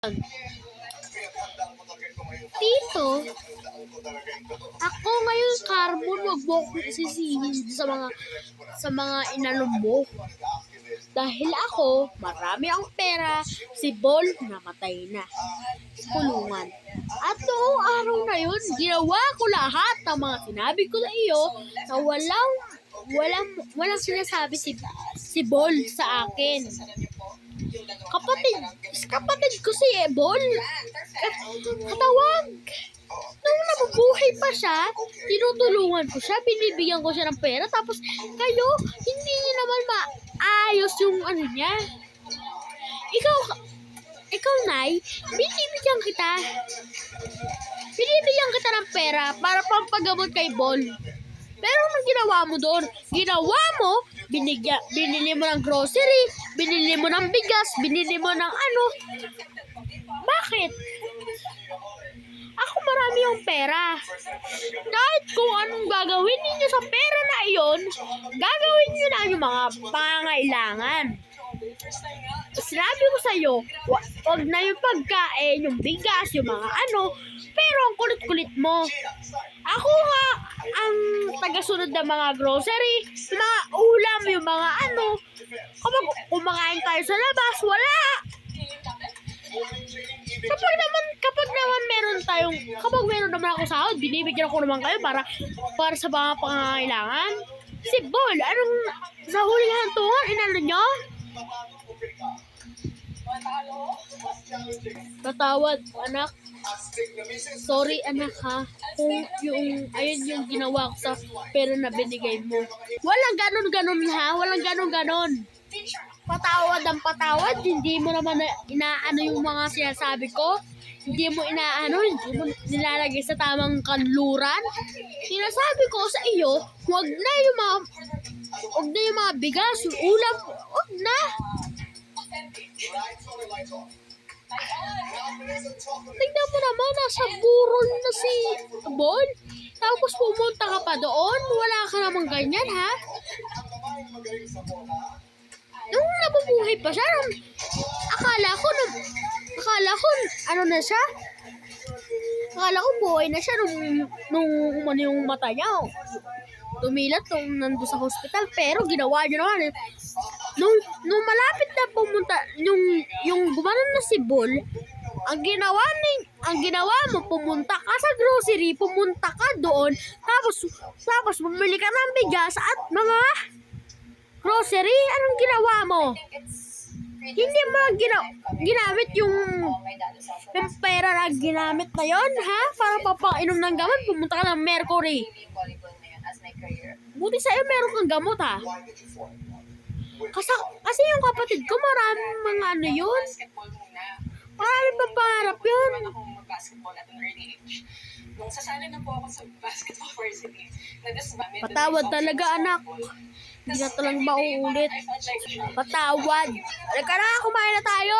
Tito, ako ngayon carbon, wag mo akong sisihin sa mga inalom mo. Dahil ako, marami ang pera, si Bol namatay na sa kulungan. At noong araw na yun, ginawa ko lahat ng mga sinabi ko sa iyo na walang sinasabi si Bol sa akin. Kapatid ko si Bol, katawag. Nung nabubuhay pa siya, tinutulungan ko siya, binibigyan ko siya ng pera, tapos kayo, hindi niyo naman maayos yung ano niya. Ikaw, Nay, binibigyan kita ng pera para pampagamot kay Bol. Pero anong ginawa mo doon? Binili mo ng grocery, binili mo ng bigas, binili mo ng ano. Bakit? Ako marami yung pera. Kahit kung anong gagawin ninyo sa pera na iyon, gagawin nyo na yung mga pangangailangan. Sinabi ko sa iyo, wag na yung pagkain, yung bigas, yung mga ano, pero ang kulit-kulit mo. Ako nga ang tagasunod ng mga grocery, mga ulam, yung mga ano. Kapag kumakain tayo sa labas, wala. Kapag meron naman ako sahod, binibigyan ko naman kayo para sa mga pangangailangan. Si Bol, anong sa huling hantungan, inano nyo? Patawad, anak. Sorry, anak, ha. Kung ayun yung ginawa ko sa pera na binigay mo. Walang ganon-ganon, ha. Walang ganon-ganon. Patawad ang patawad. Hindi mo naman inaano yung mga sinasabi ko. Hindi mo nilalagay sa tamang kanluran. Sinasabi ko sa iyo, wag na yung mga bigas, yung ulam, wag na. Tignan mo naman, nasa burol na si Bol. Tapos pumunta ka pa doon, wala ka namang ganyan, ha? Nung nabubuhay pa siya, akala ko ano na siya? Akala ko buhay na siya nung yung mata niya. Tumilat nung nandun sa hospital, pero ginawa niya naman. Nung malapit na pumunta, yung gumanon na si Bol, ang ginawa mo, pumunta ka sa grocery, pumunta ka doon, tapos bumili ka ng bigas at mga grocery. Anong ginawa mo? Hindi mo ginamit yung pera na ginamit na yon, ha? Para papainom ng gamot, pumunta ka ng Mercury. Buti sa'yo meron kang gamot, ha? Kasi yung kapatid ko, maraming mga ano yun. Maraming papangarap yun. Patawad talaga, anak. Hindi na talang mauulit. Patawad. Halika na, kumain na tayo.